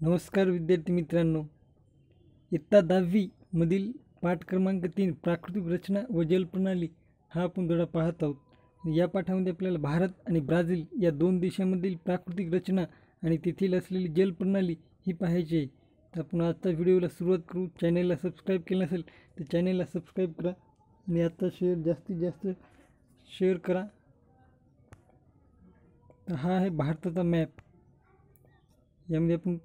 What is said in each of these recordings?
नमस्कार विद्यार्थी मित्रांनो, इयत्ता 10वी मधील पाठ क्रमांक 3 प्राकृतिक रचना व जलप्रणाली हा आपण धडा पाहत आहोत। या पाठामध्ये आपल्याला भारत आणि ब्राझील या दोन देशांमधील प्राकृतिक रचना आणि तेथील असलेली जलप्रणाली ही पाहायची आहे। तर आपण आजच्या व्हिडिओला सुरुवात करू। चॅनलला सबस्क्राईब केलं नसेल तर चॅनलला सबस्क्राईब करा आणि आता जास्तीत जास्त शेअर करा। तर हा आहे भारताचा मॅप। यामध्ये आपण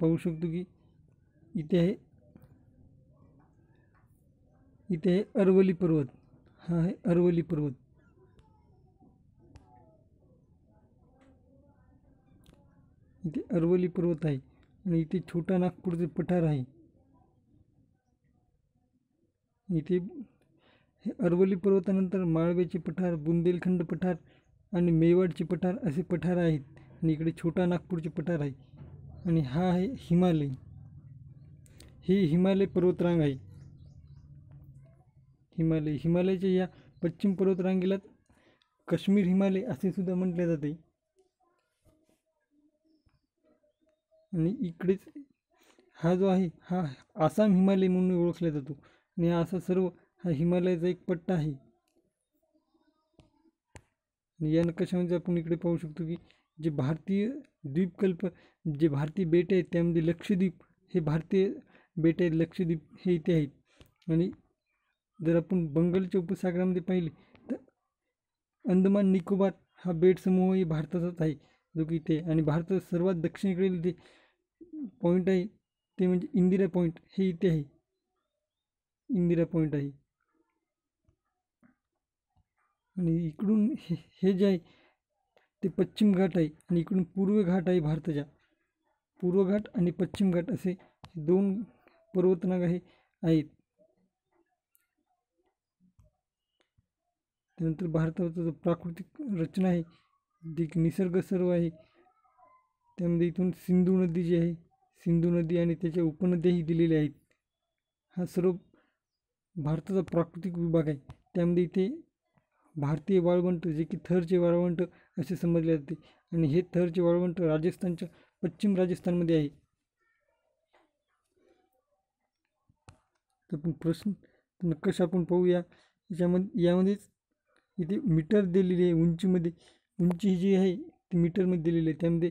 पाहू शकतो की इथे आहे अरवली पर्वत। हा आहे अरवली पर्वत। इथे अरवली पर्वत आहे आणि इथे छोटा नागपूरचे पठार आहे। इथे हे अरवली पर्वतानंतर माळव्याचे पठार, बुंदेलखंड पठार आणि मेवाडचे पठार असे पठार आहेत आणि इकडे छोटा नागपूरचे पठार आहे। आणि हा आहे हिमालय। ही हिमालय पर्वतरांग आहे। हिमालयाच्या या पश्चिम पर्वतरांगेला काश्मीर हिमालय असे सुद्धा म्हटले जाते। आणि इकडेच हा जो आहे हा आसाम हिमालय म्हणून ओळखला जातो आणि असा सर्व हा हिमालयाचा एक पट्टा आहे। आणि या नकाशामध्ये आपण इकडे पाहू शकतो की जे भारतीय द्वीपकल्प, जे भारतीय बेटे आहेत त्यामध्ये लक्षद्वीप हे भारतीय बेटे आहेत। लक्षद्वीप हे इथे आहेत। आणि जर आपण बंगालच्या उपसागरामध्ये पाहिले तर अंदमान निकोबार हा बेट समूह ही भारताचाच आहे, जो की इथे। आणि भारताचा सर्वात दक्षिणेकडील जे पॉईंट आहे ते म्हणजे इंदिरा पॉईंट हे इथे आहे। इंदिरा पॉईंट आहे। आणि इकडून हे जे आहे ते पश्चिम घाट आहे आणि इकडून पूर्व घाट आहे। भारताच्या पूर्व घाट आणि पश्चिम घाट असे दोन पर्वतरांग आहेत। त्यानंतर भारताचा जो प्राकृतिक रचना आहे, जी निसर्ग सर्व आहे, त्यामध्ये इथून सिंधू नदी जी आहे, सिंधू नदी आणि त्याच्या उपनद्याही दिलेल्या आहेत। हा सर्व भारताचा प्राकृतिक विभाग आहे। त्यामध्ये इथे भारतीय वाळवंट, जे की थरचे वाळवंट असे समजले जाते, आणि हे थरचे वाळवंट राजस्थानच्या पश्चिम राजस्थानमध्ये आहे। तर आपण प्रश्न नकाशा आपण पाहूया। यामध्येच इथे मीटर दिलेली आहे उंचीमध्ये। उंची जी आहे ती मीटरमध्ये दिलेली आहे। त्यामध्ये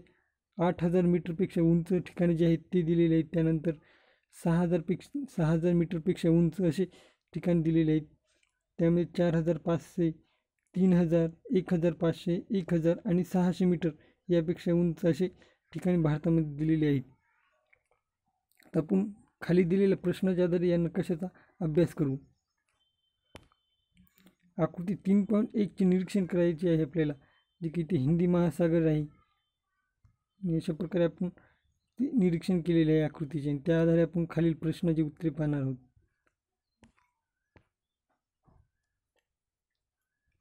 8000 मीटरपेक्षा उंच ठिकाणे जे आहेत ते दिलेले आहेत। त्यानंतर 6000 मीटरपेक्षा उंच असे ठिकाण दिलेले आहेत। त्यामध्ये 4500, 3000, 1500, 1000 आणि 600 मीटर यापेक्षा उंच असे ठिकाणे भारतामध्ये दिलेले आहेत। तर आपण खाली दिलेल्या प्रश्नाच्या आधारे या नकाशाचा अभ्यास करू। आकृती 3.1 चे निरीक्षण करायचे आहे आपल्याला, जे की ते हिंदी महासागर आहे। अशा प्रकारे आपण निरीक्षण केलेले आहे आकृतीचे, आणि त्या आधारे आपण खालील प्रश्नाची उत्तरे पाहणार आहोत।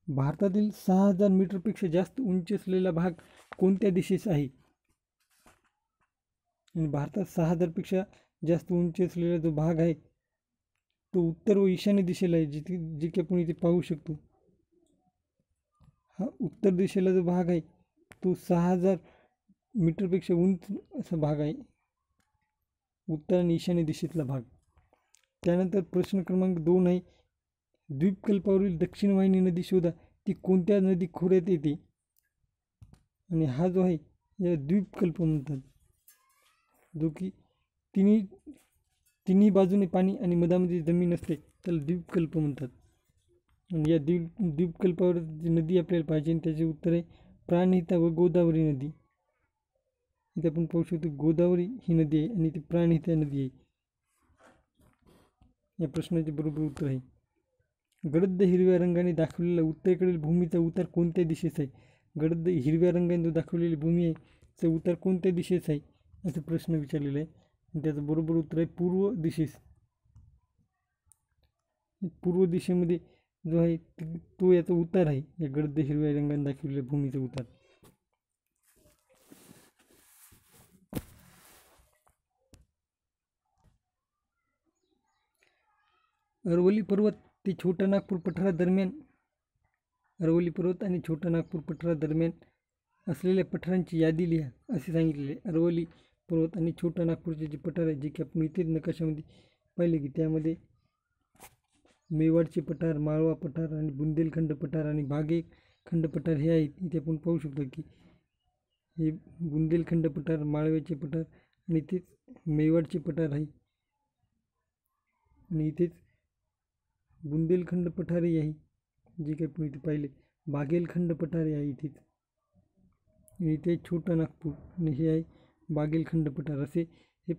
भारतातील 6000 मीटरपेक्षा जास्त उंची असलेला भाग कोणत्या दिशेस आहे? आणि भारतात 6000 पेक्षा जास्त उंची असलेला जो भाग आहे तो उत्तर व ईशान्य दिशेला आहे, जे की आपण इथे पाहू शकतो। हा उत्तर दिशेला जो भाग आहे तो 6000 मीटरपेक्षा उंच असा भाग आहे, उत्तर आणि ईशान्य दिशेतला भाग। त्यानंतर प्रश्न क्रमांक 2 आहे, द्वीपकल्पावरील दक्षिण वाहिनी नदी शोधा, ती कोणत्या नदी खोऱ्यात येते? आणि हा जो आहे या द्वीपकल्प म्हणतात, जो की तिन्ही बाजूने पाणी आणि मधामध्ये जमीन असते, त्याला द्वीपकल्प म्हणतात। आणि या द्वीपकल्पावर जी नदी आपल्याला पाहिजे त्याचे उत्तर आहे प्राणहिता व गोदावरी नदी। इथे आपण पाहू शकतो गोदावरी ही नदी आहे आणि ती प्राणहिता नदी आहे। या प्रश्नाचे बरोबर उत्तर आहे गडद हिरव्या रंगाने दाखवलेला उत्तरेकडील भूमीचा उतार कोणत्या दिशेस आहे? गडद हिरव्या रंगाने जो दाखवलेली भूमी आहे त्याचा उतार कोणत्या दिशेस आहे असा प्रश्न विचारलेला आहे, आणि त्याचं बरोबर उत्तर आहे पूर्व दिशेस। पूर्व दिशेमध्ये जो आहे तो याचा उतार आहे, या गडद हिरव्या रंगाने दाखवलेल्या भूमीचा उतार। अरवली पर्वत ते छोटा नागपूर पठारादरम्यान, अरवली पर्वत आणि छोटा नागपूर पठारादरम्यान असलेल्या पठारांची यादी लिहा असे सांगितलेले। अरवली पर्वत आणि छोटा नागपूरचे जे पठार आहे जे की आपण इथेच नकाशामध्ये पाहिले की त्यामध्ये मेवाडचे पठार, माळवा पठार आणि बुंदेलखंड पठार आणि बागेखंड पठार हे आहेत. इथे आपण पाहू शकतो की हे बुंदेलखंड पठार, माळव्याचे पठार आणि इथेच मेवाडचे पठार आहे आणि इथेच बुंदेलखंड पठारही आहे जे काही आपण इथे पाहिले. बागेलखंड पठार आहे इथेच, इथे छोटा नागपूर आणि हे आहे बागेलखंड पठार. असे हे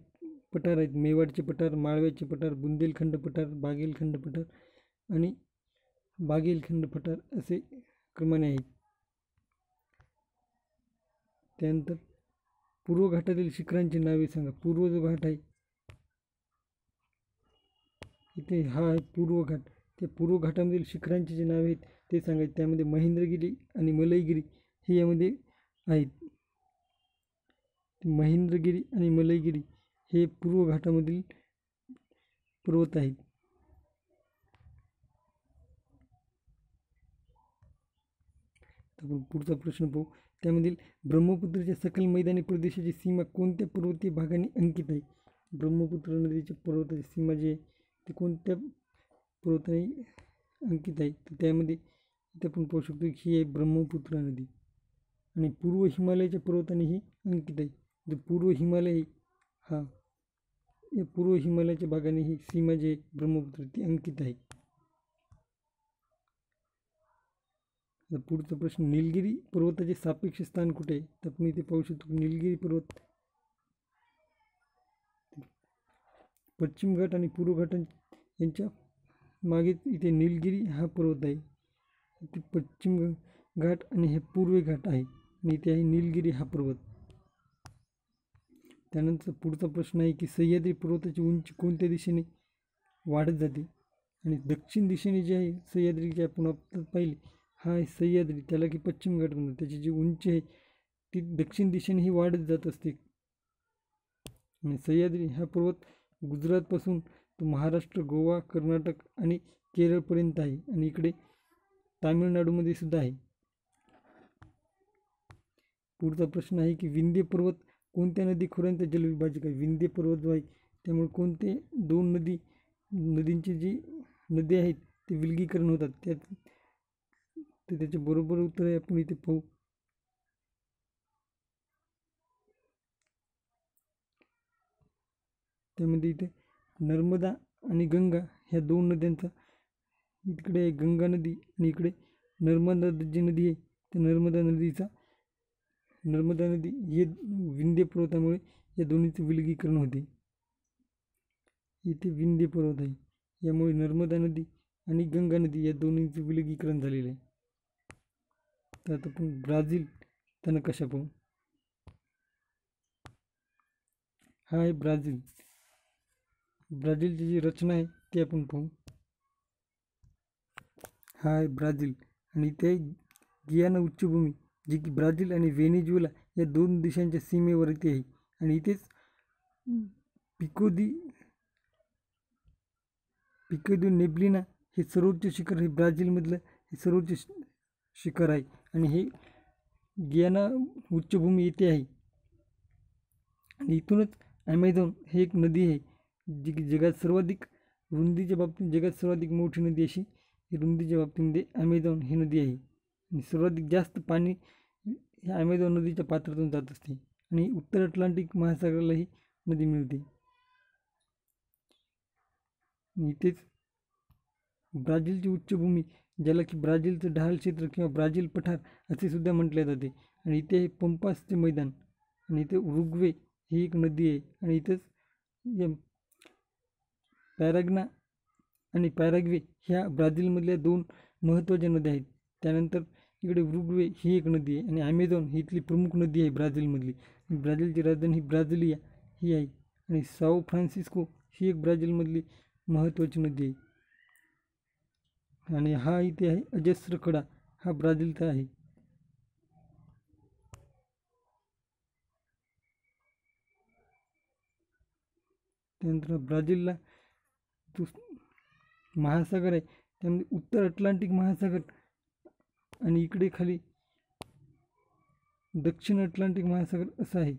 पठार आहेत. मेवाडचे पठार, माळव्याचे पठार, बुंदेलखंड पठार, बागेलखंड पठार आणि बागेलखंड पठार असे क्रमाने आहेत. त्यानंतर पूर्व घाटातील शिखरांची नावे सांगा. पूर्व जो घाट आहे इथे हा आहे पूर्व घाट. त्या पूर्व घाटामधील शिखरांची जी नावे आहेत ते सांगायचे. त्यामध्ये महेंद्रगिरी आणि मलयगिरी हे यामध्ये आहेत. महेंद्रगिरी आणि मलयगिरी हे पूर्व घाटामधील पर्वत आहेत. आपण पुढचा प्रश्न पाहू. त्यामधील ब्रह्मपुत्राच्या सकल मैदानी प्रदेशाची सीमा कोणत्या पर्वतीय भागाने अंकित आहे. ब्रह्मपुत्र नदीच्या पर्वताची सीमा जी आहे ती कोणत्या पर्वताने अंकित आहे. तर त्यामध्ये इथे आपण पाहू शकतो की ही आहे ब्रह्मपुत्रा नदी आणि पूर्व हिमालयाच्या पर्वताने ही अंकित आहे. जो पूर्व हिमालय हा या पूर्व हिमालयाच्या भागाने ही सीमा जी आहे ब्रह्मपुत्र ती अंकित आहे. पुढचा प्रश्न, निलगिरी पर्वताचे सापेक्ष स्थान कुठे आहे. तर आपण इथे पाहू शकतो की निलगिरी पर्वत पश्चिम घाट आणि पूर्व घाट यांच्या मागे इथे निलगिरी हा पर्वत आहे. इथे पश्चिम घाट आणि हे पूर्व घाट आहे आणि इथे आहे निलगिरी हा पर्वत. त्यानंतर पुढचा प्रश्न आहे की सह्याद्री पर्वताची उंची कोणत्या दिशेने वाढत जाते. आणि दक्षिण दिशेने जे आहे सह्याद्री जे आपण पाहिले हा आहे सह्याद्री, त्याला की पश्चिम घाट म्हणतात. त्याची जी उंची आहे ती दक्षिण दिशेने ही वाढत जात असते. आणि सह्याद्री हा पर्वत गुजरातपासून तो महाराष्ट्र, गोवा, कर्नाटक आणि केरळपर्यंत आहे आणि इकडे तामिळनाडूमध्ये सुद्धा आहे. पुढचा प्रश्न आहे की विंध्य पर्वत कोणत्या नदी खोऱ्यांचा जलविभाजक आहे. विंध्य पर्वत जो आहे त्यामुळे कोणते दोन नदींची जी नदी आहेत ते विलगीकरण होतात. त्याचे बरोबर उत्तर आहे आपण इथे पाहू. त्यामध्ये इथे नर्मदा आणि गंगा ह्या दोन नद्यांचा इकडे आहे गंगा नदी आणि इकडे नर्मदा जी नदी आहे त्या नर्मदा नदी हे विंध्य पर्वतामुळे या दोन्हीचे विलगीकरण होते. इथे विंध्य पर्वत आहे यामुळे नर्मदा नदी आणि गंगा नदी या दोन्हीचे विलगीकरण झालेले आहे. तर आता आपण ब्राझीलचा नकाशा पाहू. हा आहे ब्राझील. ब्राझीलची जी रचना आहे ती आपण पाहू. हा आहे ब्राझील आणि इथे गियाना उच्चभूमी जी की ब्राझील आणि व्हेनेझुएला या दोन देशांच्या सीमेवर इथे आहे आणि इथेच पिको दी नेब्लिना हे सर्वोच्च शिखर हे ब्राझीलमधलं हे सर्वोच्च शिखर आहे आणि हे गियाना उच्चभूमी येथे आहे. आणि इथूनच ॲमेझॉन हे एक नदी आहे जी की जगात सर्वाधिक रुंदीच्या बाबतीत जगात सर्वाधिक मोठी नदी अशी रुंदीच्या बाबतीमध्ये ॲमेझॉन ही नदी आहे आणि सर्वाधिक जास्त पाणी ह्या ॲमेझॉन नदीच्या पात्रातून जात असते आणि उत्तर अटलांटिक महासागराला ही नदी मिळते. इथेच ब्राझीलची उच्चभूमी ज्याला की ब्राझीलचं ढाल क्षेत्र किंवा ब्राझील पठार असे सुद्धा म्हटले जाते आणि इथे हे पंपासचे मैदान आणि इथे उरुग्वे ही एक नदी आहे आणि इथेच पॅराग्ना आणि पॅराग्वे ह्या ब्राझीलमधल्या दोन महत्त्वाच्या नद्या आहेत. त्यानंतर इकडे उरुग्वे ही एक नदी आहे आणि ॲमेझॉन ही इथली प्रमुख नदी आहे ब्राझीलमधली. ब्राझीलची राजधानी ही ब्राझिलिया ही आहे आणि साओ फ्रान्सिस्को ही एक ब्राझीलमधली महत्त्वाची नदी आहे. आणि हा इथे आहे अजस्र कडा हा ब्राझीलचा आहे. त्यानंतर ब्राझीलला जो महासागर आहे त्यामध्ये उत्तर अटलांटिक महासागर आणि इकडे खाली दक्षिण अटलांटिक महासागर असा आहे.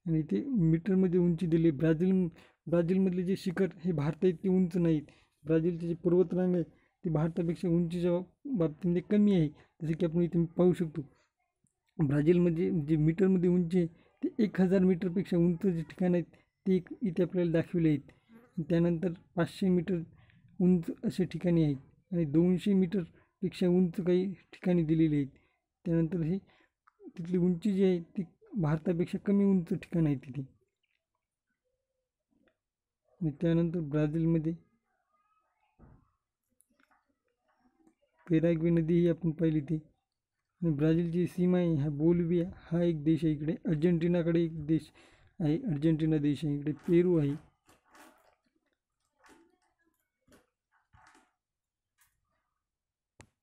आणि इथे मीटरमध्ये उंची दिली. ब्राझीलमधले जे शिखर हे भारता इतके उंच नाहीत. ब्राझीलचे जे पर्वतरांग आहे ते भारतापेक्षा उंचीच्या बाबतीमध्ये कमी आहे. जसे की आपण इथे पाहू शकतो, ब्राझीलमध्ये जे मीटरमध्ये उंची आहे ते 1000 मीटरपेक्षा उंच जे ठिकाण आहेत ते इथे आपल्याला दाखविले आहेत. त्यानंतर 500 मीटर उंच असे ठिकाणी आहेत आणि 200 मीटरपेक्षा उंच काही ठिकाणी दिलेली आहेत. त्यानंतर हे तिथली उंची जी आहे ती भारतापेक्षा कमी उंच ठिकाण आहे तिथे. आणि त्यानंतर ब्राझीलमध्ये पेराग्वे नदी ही आपण पाहिली ती. आणि ब्राझीलची सीमा आहे हा बोलिव्हिया हा एक देश आहे. इकडे अर्जेंटिनाकडे एक देश आहे, अर्जेंटिना देश आहे. इकडे पेरू आहे.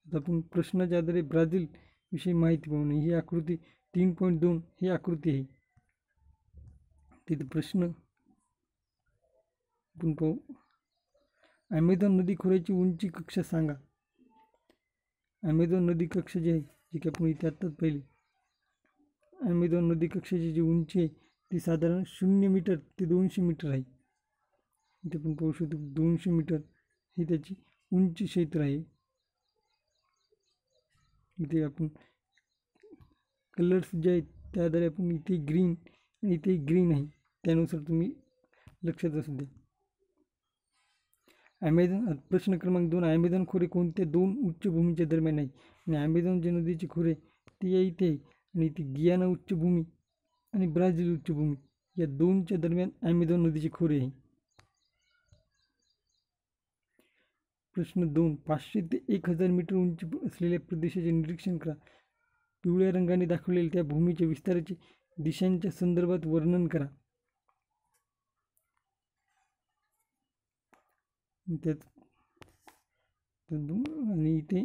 आता आपण प्रश्नाच्या आधारे ब्राझील विषयी माहिती पाहू. ही आकृती 3.2 ही आकृती आहे. तिथे प्रश्न आपण पाहू. ॲमेझॉन नदी खोऱ्याची उंची कक्षा सांगा. ॲमेझॉन नदी कक्षा जी आहे जी की आपण इथे आत्ताच पाहिली, ॲमेझॉन नदी कक्षाची जी उंची आहे ती साधारण 0 मीटर ते 200 मीटर आहे. इथे आपण पाहू शकतो 200 मीटर ही त्याची उंची क्षेत्र आहे. इथे आपण कलर्स जे आहेत त्या आधारे आपण इथे ग्रीन आणि इथे ग्रीन आहे त्यानुसार तुम्ही लक्षात असू द्या. ॲमेझॉन प्रश्न क्रमांक 2, ॲमेझॉन खोरे कोणत्या 2 उच्चभूमीच्या दरम्यान आहे. आणि ॲमेझॉन जे नदीचे खोरे ती आहे इथे आहे आणि ती गियाना उच्चभूमी आणि ब्राझील उच्चभूमी या 2च्या दरम्यान ॲमेझॉन नदीचे खोरे आहे. प्रश्न 2, 500 ते 1000 मीटर उंची असलेल्या प्रदेशाचे निरीक्षण करा. पिवळ्या रंगाने दाखवलेल्या त्या भूमीच्या विस्ताराचे दिशांच्या संदर्भात वर्णन करा. त्यात आणि इथे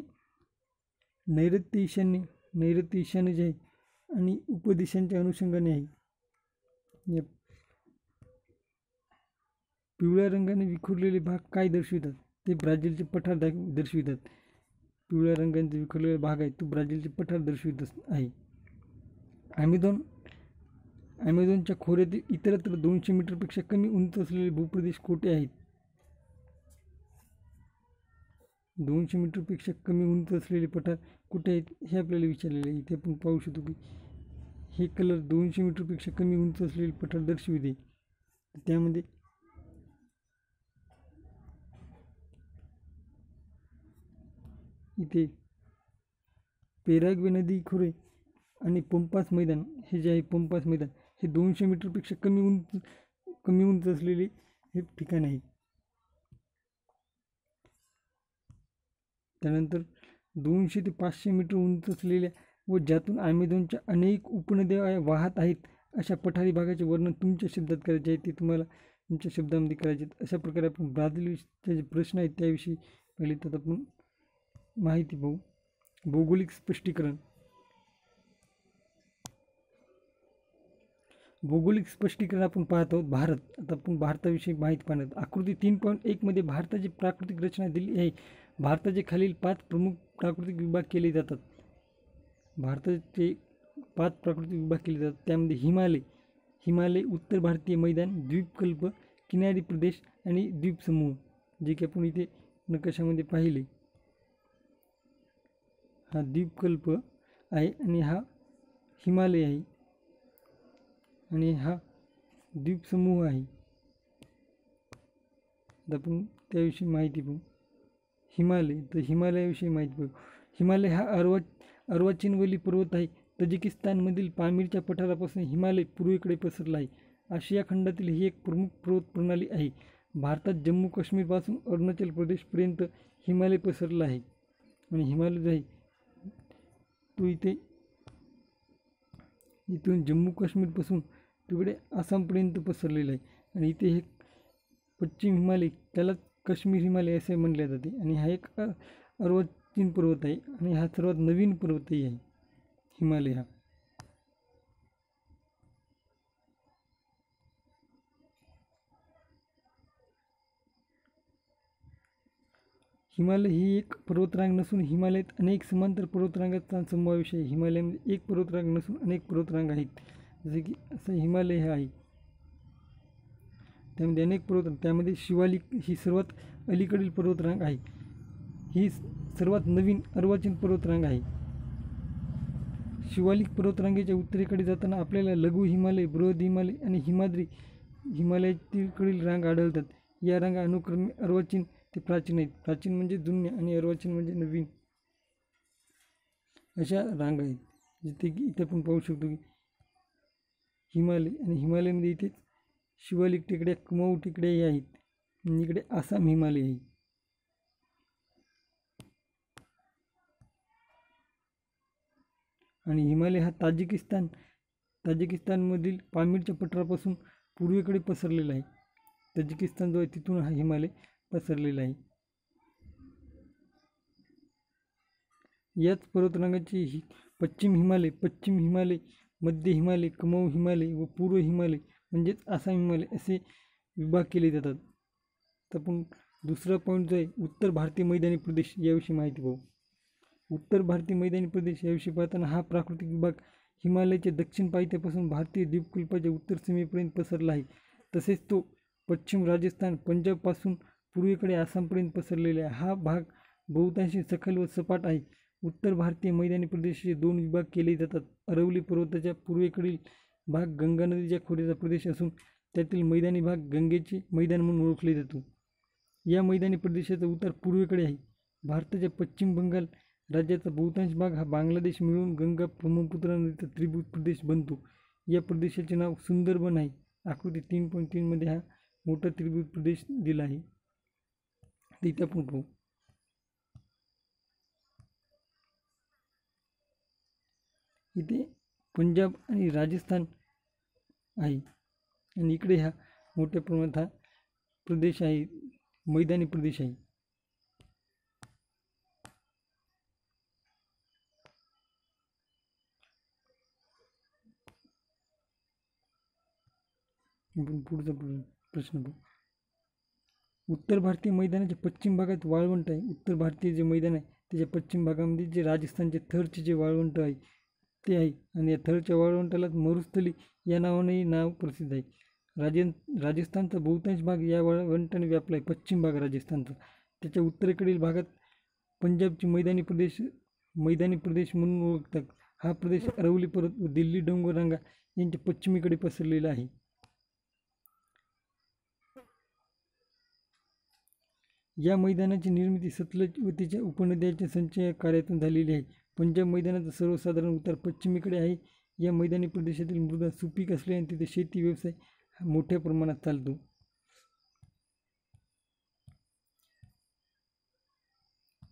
नैऋत्य ईशान्य जे आहे आणि उपदिशांच्या अनुषंगाने आहे. या पिवळ्या रंगाने विखुरलेले भाग काय दर्शवितात. ते ब्राझीलचे पठार दर्शवितात. पिवळ्या रंगांचे विखुरलेला भाग आहे तो ब्राझीलचे पठार दर्शवित आहे. ॲमेझॉनच्या खोऱ्यातील इतरत्र 200 मीटरपेक्षा कमी उंच असलेले भूप्रदेश कोठे आहेत. 200 मीटरपेक्षा कमी उंच असलेले पठार कुठे आहेत हे आपल्याला विचारलेले आहे. इथे आपण पाहू शकतो की हे कलर 200 मीटरपेक्षा कमी उंच असलेले पठार दर्शविते. त्यामध्ये इथे पेराग्वे नदी खोरे आणि पंपास मैदान हे जे आहे पंपास मैदान हे 200 मीटरपेक्षा कमी उंच असलेले हे ठिकाण आहे. त्यानंतर 200 ते 500 मीटर उंच असलेल्या व ज्यातून ॲमेझॉनच्या अनेक उपनद्या वाहत आहेत अशा पठारी भागाचे वर्णन तुमच्या शब्दात करायचे आहे. ते तुम्हाला तुमच्या शब्दामध्ये करायचे आहेत. अशा प्रकारे आपण ब्राझीलचे जे प्रश्न आहेत त्याविषयी पहिले तर आपण माहिती पाहू. भौगोलिक स्पष्टीकरण. भौगोलिक स्पष्टीकरण आपण पाहत आहोत भारत. आता आपण भारताविषयी माहिती पाहणार. आकृती 3.1 मध्ये भारताची प्राकृतिक रचना दिली आहे. भारताचे खालील 5 प्रमुख प्राकृतिक विभाग केले जातात. भारताचे 5 प्राकृतिक विभाग केले जातात. त्यामध्ये हिमालय, उत्तर भारतीय मैदान, द्वीपकल्प, किनारी प्रदेश आणि द्वीपसमूह जे की आपण इथे नकाशामध्ये पाहिले. हा द्वीपकल्प आहे आणि हा हिमालय आहे आणि हा द्वीपसमूह आहे. आपण त्याविषयी माहिती पाहू. हिमालयाविषयी माहिती पाहू. हिमालय हा अर्वाचीनवली पर्वत आहे. तजिकिस्तानमधील पामीरच्या पठारापासून हिमालय पूर्वेकडे पसरला आहे. आशिया खंडातील ही एक प्रमुख पर्वत प्रणाली आहे. भारतात जम्मू काश्मीरपासून अरुणाचल प्रदेशपर्यंत हिमालय पसरला आहे आणि हिमालय जो आहे तो इथून जम्मू काश्मीरपासून तिकडे आसामपर्यंत पसरलेला आहे. आणि इथे हे पश्चिम हिमालय त्याला काश्मीर हिमालय असे म्हणले जाते. आणि हा एक अर्वाचीन पर्वत आहे आणि हा सर्वात नवीन पर्वतही आहे हिमालय हा. हिमालय ही एक पर्वतरांग नसून हिमालयात अनेक समांतर पर्वतरांगांचा समावेश आहे. हिमालयामध्ये एक पर्वतरांग नसून अनेक पर्वतरांग आहेत. जसे की असं हिमालय हे आहे. त्यामध्ये अनेक पर्वत, त्यामध्ये शिवालिक ही सर्वात अलीकडील पर्वतरांग आहे. ही सर्वात नवीन अर्वाचीन पर्वतरांग आहे. शिवालिक पर्वतरांगेच्या उत्तरेकडे जाताना आपल्याला लघु हिमालय, बृहद हिमालय आणि हिमाद्री हिमालयातील रांग आढळतात. या रांगा अनुक्रमे अर्वाचीन ते प्राचीन आहेत. प्राचीन म्हणजे जुन्या आणि अर्वाचीन म्हणजे नवीन अशा रांग आहेत. जिथे की इथे आपण पाहू शकतो की हिमालय आणि हिमालयामध्ये इथे शिवालिक टेकड्या, कुमाऊ टेकड्याही आहेत आणि इकडे आसाम हिमालय आहे. आणि हिमालय हा ताजिकिस्तानमधील पामीरच्या पठारापासून पूर्वेकडे पसरलेला आहे. ताजिकिस्तान जो आहे तिथून हा हिमालय पसरलेला आहे. याच पर्वतरांगाची ही पश्चिम हिमालय, मध्य हिमालय, कुमाऊ हिमालय व पूर्व हिमालय म्हणजेच आसाम हिमालय असे विभाग केले जातात. तर आपण दुसरा पॉईंट जो आहे उत्तर भारतीय मैदानी प्रदेश याविषयी माहिती पाहू. उत्तर भारतीय मैदानी प्रदेश याविषयी पाहताना हा प्राकृतिक विभाग हिमालयाच्या दक्षिण पायथ्यापासून भारतीय द्वीपकल्पाच्या उत्तर सीमेपर्यंत पसरला आहे. तसेच तो पश्चिम राजस्थान, पंजाबपासून पूर्वेकडे आसामपर्यंत पसरलेला आहे. हा भाग बहुतांशी सखल व सपाट आहे. उत्तर भारतीय मैदानी प्रदेशाचे दोन विभाग केले जातात. अरवली पर्वताच्या पूर्वेकडील भाग गंगा नदीच्या खोऱ्याचा प्रदेश असून त्यातील मैदानी भाग गंगेचे मैदान म्हणून ओळखले जातो. या मैदानी प्रदेशाचा उतार पूर्वेकडे आहे. भारताच्या पश्चिम बंगाल राज्याचा बहुतांश भाग हा बांगलादेश मिळून गंगा ब्रह्मपुत्रा नदीचा त्रिभुज प्रदेश बनतो. या प्रदेशाचे नाव सुंदरबन आहे. आकृती 3.3 मध्ये हा मोठा त्रिभुज प्रदेश दिला आहे. इथे आपण पाहू. इथे पंजाब आणि राजस्थान आहे आणि इकडे हा मोठ्या प्रमाणात हा प्रदेश आहे, मैदानी प्रदेश आहे. पुढचा प्रश्न पाहू. उत्तर भारतीय मैदानाच्या पश्चिम भागात वाळवंट आहे. उत्तर भारतीय जे मैदान आहे त्याच्या पश्चिम भागामध्ये जे राजस्थानचे थरचे जे वाळवंट आहे ते आहे आणि या थरच्या वाळवंटाला मरुस्थली या नावानेही नाव प्रसिद्ध आहे. राजस्थानचा बहुतांश भाग या वाळवंटाने व्यापला आहे. पश्चिम भाग राजस्थानचा, त्याच्या उत्तरेकडील भागात पंजाबची मैदानी प्रदेश म्हणून ओळखतात. हा प्रदेश अरवली पर्वत व दिल्ली डोंगररांगा यांच्या पश्चिमेकडे पसरलेला आहे. या मैदानाची निर्मिती सतलज व तिच्या उपनद्यांच्या संचय कार्यातून झालेली आहे. पंजाब मैदानाचा सर्वसाधारण उतार पश्चिमेकडे आहे. या मैदानी प्रदेशातील मृदा सुपीक असल्याने तिथे शेती व्यवसाय मोठ्या प्रमाणात चालतो.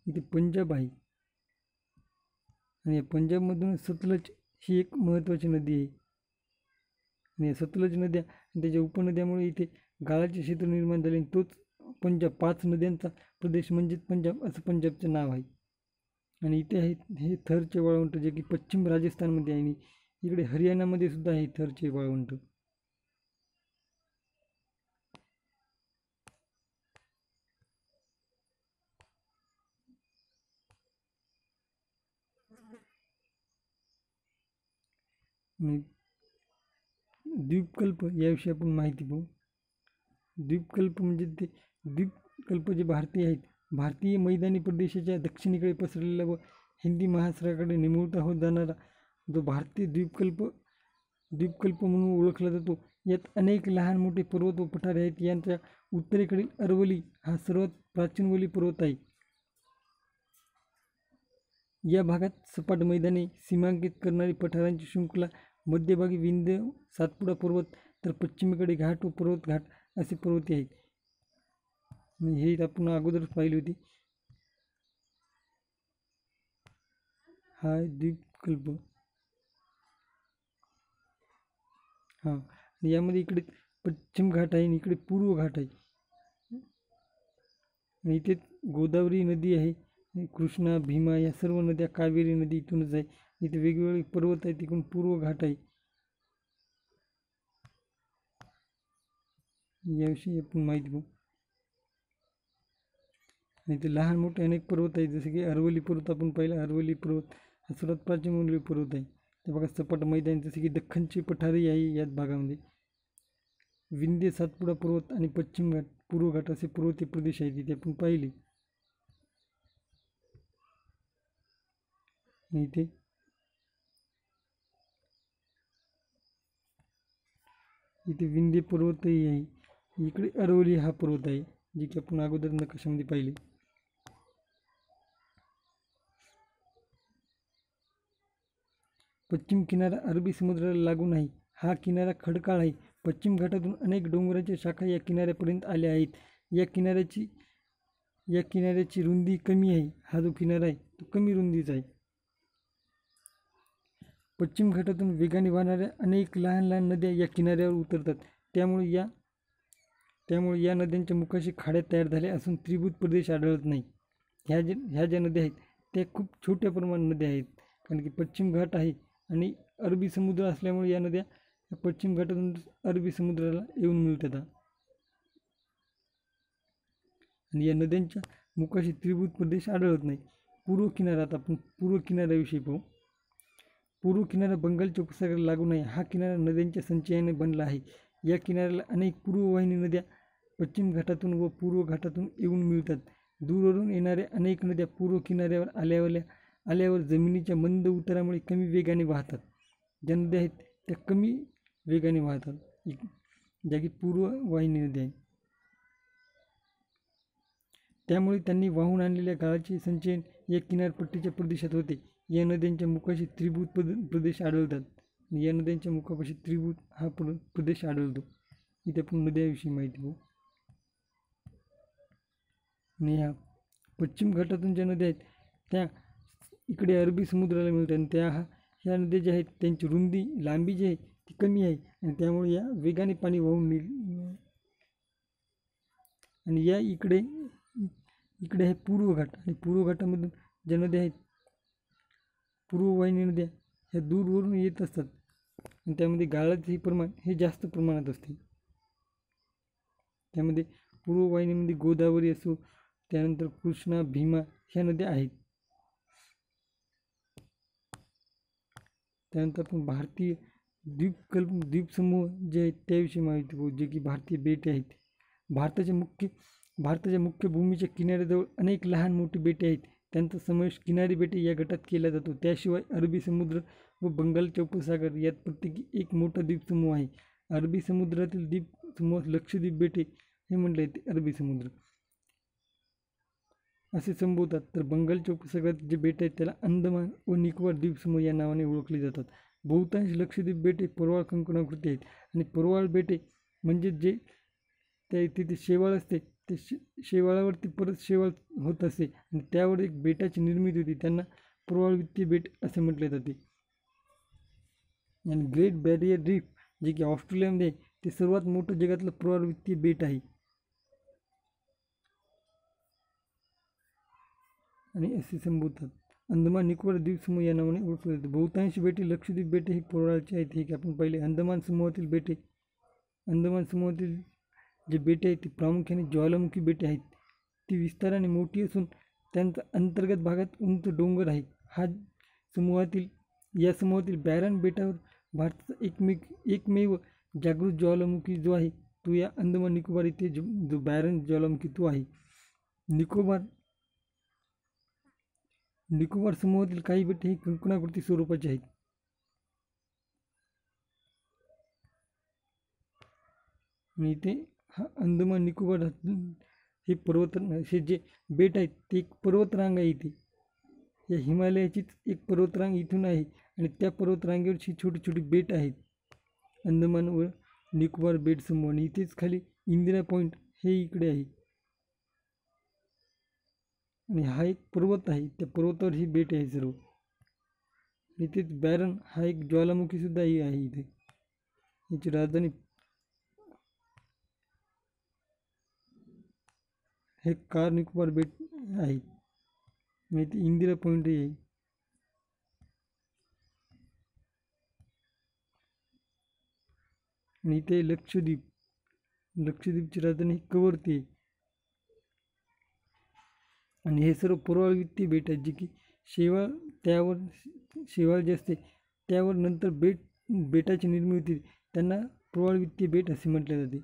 इथे पंजाब आहे आणि पंजाबमधून सतलज ही एक महत्त्वाची नदी आहे आणि सतलज नद्या आणि त्याच्या उपनद्यामुळे इथे गाळाचे क्षेत्र निर्माण झाले आणि तोच पंजाब, 5 नद्यांचा प्रदेश म्हणजेच पंजाब असं पंजाबचं नाव आहे. आणि इथे आहेत हे थरचे वाळवंट जे की पश्चिम राजस्थानमध्ये आहे आणि इकडे हरियाणामध्ये सुद्धा आहे थरचे वाळवंट. द्वीपकल्प याविषयी आपण माहिती पाहू. द्वीपकल्प म्हणजे ते द्वीपकल्प जे भारतीय मैदानी प्रदेशाच्या दक्षिणेकडे पसरलेला व हिंदी महासागराकडे निमुळता होत जाणारा जो भारतीय द्वीपकल्प म्हणून ओळखला जातो. यात अनेक लहान मोठे पर्वत व पठारे आहेत. यांच्या उत्तरेकडील अरवली हा सर्वात प्राचीनवली पर्वत आहे. या भागात सपाट मैदाने सीमांकित करणारी पठारांची शृंखला, मध्यभागी विंध्य सातपुडा पर्वत, तर पश्चिमेकडे घाट व पर्वतघाट असे पर्वते आहेत. हे आपण अगोदरच पाहिली होती. हा द्वीपकल्प. हां, यामध्ये इकडे पश्चिम घाट आहे आणि इकडे पूर्व घाट आहे आणि इथे गोदावरी नदी आहे, कृष्णा, भीमा या सर्व नद्या, कावेरी नदी इथूनच आहे. इथे वेगवेगळे पर्वत आहेत, तिकडून पूर्व घाट आहे. याविषयी आपण माहिती घेऊ. आणि इथे लहान मोठे अनेक पर्वत आहेत, जसे की अरवली पर्वत आपण पाहिला. अरवली पर्वत हा सर्वात प्राचीन पर्वत आहे. ते बघा सपाट मैदान, जसे की दख्खनची पठारी आहे याच भागामध्ये. विंध्य, सातपुडा पर्वत आणि पश्चिम घाट, पूर्व घाट असे पर्वतीय प्रदेश आहेत तिथे आपण पाहिले. इथे इथे विंध्य पर्वतही आहे. इकडे अरवली हा पर्वत आहे, जे की आपण अगोदर नकाशामध्ये पाहिले. पश्चिम किनारा अरबी समुद्राला लागून आहे. हा किनारा खडकाळ आहे. पश्चिम घाटातून अनेक डोंगराच्या शाखा या किनाऱ्यापर्यंत आल्या आहेत. या किनाऱ्याची रुंदी कमी आहे. हा जो किनारा आहे तो कमी रुंदीचा आहे. पश्चिम घाटातून वेगाने वाहणाऱ्या अनेक लहान लहान नद्या या किनाऱ्यावर उतरतात. त्यामुळे या नद्यांच्या मुखाशी खाड्या तयार झाल्या असून त्रिभुज प्रदेश आढळत नाही. ह्या ज्या नद्या आहेत त्या खूप छोट्या प्रमाणात नद्या आहेत, कारण की पश्चिम घाट आहे आणि अरबी समुद्र असल्यामुळे या नद्या पश्चिम घाटातून अरबी समुद्राला येऊन मिळतात. आणि या नद्यांच्या मुखाशी त्रिभुज प्रदेश आढळत नाही. पूर्व किनाऱ्यात आपण पूर्व किनाऱ्याविषयी पाहू. पूर्व किनारा बंगालच्या उपसागराला लागून आहे. हा किनारा नद्यांच्या संचयाने बनला आहे. या किनाऱ्याला अनेक पूर्ववाहिनी नद्या पश्चिम घाटातून व पूर्व घाटातून येऊन मिळतात. दूरवरून येणाऱ्या अनेक नद्या पूर्व किनाऱ्यावर आल्यावर जमिनीच्या मंद उतारामुळे कमी वेगाने वाहतात. ज्या नद्या आहेत त्या कमी वेगाने वाहतात, ज्या की पूर्ववाहिनी नद्या आहेत. त्यामुळे त्यांनी वाहून आणलेल्या गाळाचे संचयन या किनारपट्टीच्या प्रदेशात होते. या नद्यांच्या मुखाशी त्रिभुज प्रदेश आढळतात. या नद्यांच्या मुखापाशी त्रिभुज हा प्रदेश आढळतो. इथे आपण नद्याविषयी माहिती पाहू. आणि ह्या पश्चिम घाटातून ज्या नद्या आहेत त्या इकडे अरबी समुद्राला मिळतात. आणि ह्या नद्या ज्या आहेत त्यांची रुंदी लांबी जी आहे ती कमी आहे आणि त्यामुळे या वेगाने पाणी वाहून आणि या इकडे आहे पूर्व घाट. आणि पूर्व घाटामधून ज्या नद्या आहेत पूर्ववाहिनी नद्या ह्या दूरवरून येत असतात आणि त्यामध्ये गाळाचे प्रमाण हे जास्त प्रमाणात असते. त्यामध्ये पूर्ववाहिनीमध्ये गोदावरी असो, त्यानंतर कृष्णा, भीमा ह्या नद्या आहेत. त्यानंतर आपण भारतीय द्वीपसमूह जे आहेत त्याविषयी माहिती पाहू, जे की भारतीय बेटे आहेत. भारताच्या मुख्य भूमीच्या किनाऱ्याजवळ अनेक लहान मोठी बेटे आहेत. त्यांचा समावेश किनारी बेटे या गटात केला जातो. त्याशिवाय अरबी समुद्र व बंगालच्या उपसागर यात प्रत्येकी एक मोठा द्वीपसमूह आहे. अरबी समुद्रातील द्वीपसमूहात लक्षद्वीप बेटे हे म्हटले येते अरबी समुद्र असे संबोधतात. तर बंगालच्या उपसागरात जे बेटे आहेत त्याला अंदमान व निकोबार द्वीपसमूह या नावाने ओळखले जातात. बहुतांश लक्षद्वीप बेटे प्रवाळ कंकणाकृती आहेत. आणि प्रवाळ बेटे म्हणजे जे त्या तिथे शेवाळ असते ते शेवाळावरती परत शेवाळ होत असते आणि त्यावर एक बेटाची निर्मिती होती, त्यांना प्रवाळवृत्तीय बेट असे म्हटले जाते. आणि ग्रेट बॅरियर रीफ जे की ऑस्ट्रेलियामध्ये आहे ते सर्वात मोठं जगातलं प्रवाळवृत्तीय बेट आहे. आणि असे संबोधतात. अंदमान निकोबार द्वीपसमूह या नावाने ओळखले जाते. बहुतांश बेटे लक्षद्वीप बेटे ही प्रवाळाची आहेत. हे की आपण पहिले अंदमान समूहातील जे बेटे आहेत ती प्रामुख्याने ज्वालामुखी बेटे आहेत. ती विस्ताराने मोठी असून त्यांचा अंतर्गत भागात उंच डोंगर आहे. या समूहातील बॅरन बेटावर भारताचा एकमेव जागृत ज्वालामुखी जो आहे तो या अंदमान निकोबार इथे जो बॅरन ज्वालामुखी तो आहे. निकोबार समूहातील काही बेटे ही कंकणाकृती स्वरूपाची आहेत. आणि इथे हा अंदमान निकोबार हे जे बेट आहेत ते एक पर्वतरांग आहे. इथे या हिमालयाचीच एक पर्वतरांग इथून आहे आणि त्या पर्वतरांगेवरची छोटी छोटी बेट आहेत अंदमान व निकोबार बेट समूह. आणि इथेच खाली इंदिरा पॉईंट हे इकडे आहे आणि हा एक पर्वत आहे, त्या पर्वतावर ही बेट आहे सर्व. इथेच बॅरन हा एक ज्वालामुखी सुद्धा आहे. इथे याची राजधानी हे कार निकोबार बेट आहे. इथे इंदिरा पॉईंट आहे. आणि इथे लक्षद्वीपची राजधानी कवरती आहे. आणि हे सर्व प्रवाळवृत्तीय बेट आहेत जे की शेवाळ जे असते त्यावर नंतर बेटाची निर्मिती होती, त्यांना प्रवाळवित्तीय बेट असे म्हटले जाते.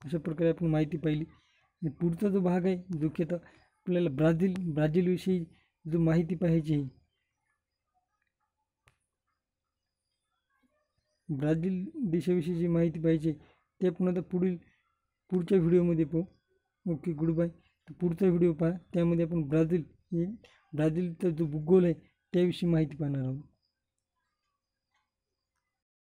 अशा प्रकारे आपण माहिती पाहिली. आणि पुढचा जो भाग आहे जो की आता आपल्याला ब्राझीलविषयी जो माहिती पाहिजे आहे, ब्राझील देशाविषयी जी माहिती पाहिजे ते आपण आता पुढच्या व्हिडिओमध्ये पाहू. Okay, good bye. तर पुढचा व्हिडिओ पहा, त्यामध्ये आपण ब्राझीलचा जो भूगोल आहे त्याविषयी माहिती पाहणार आहोत.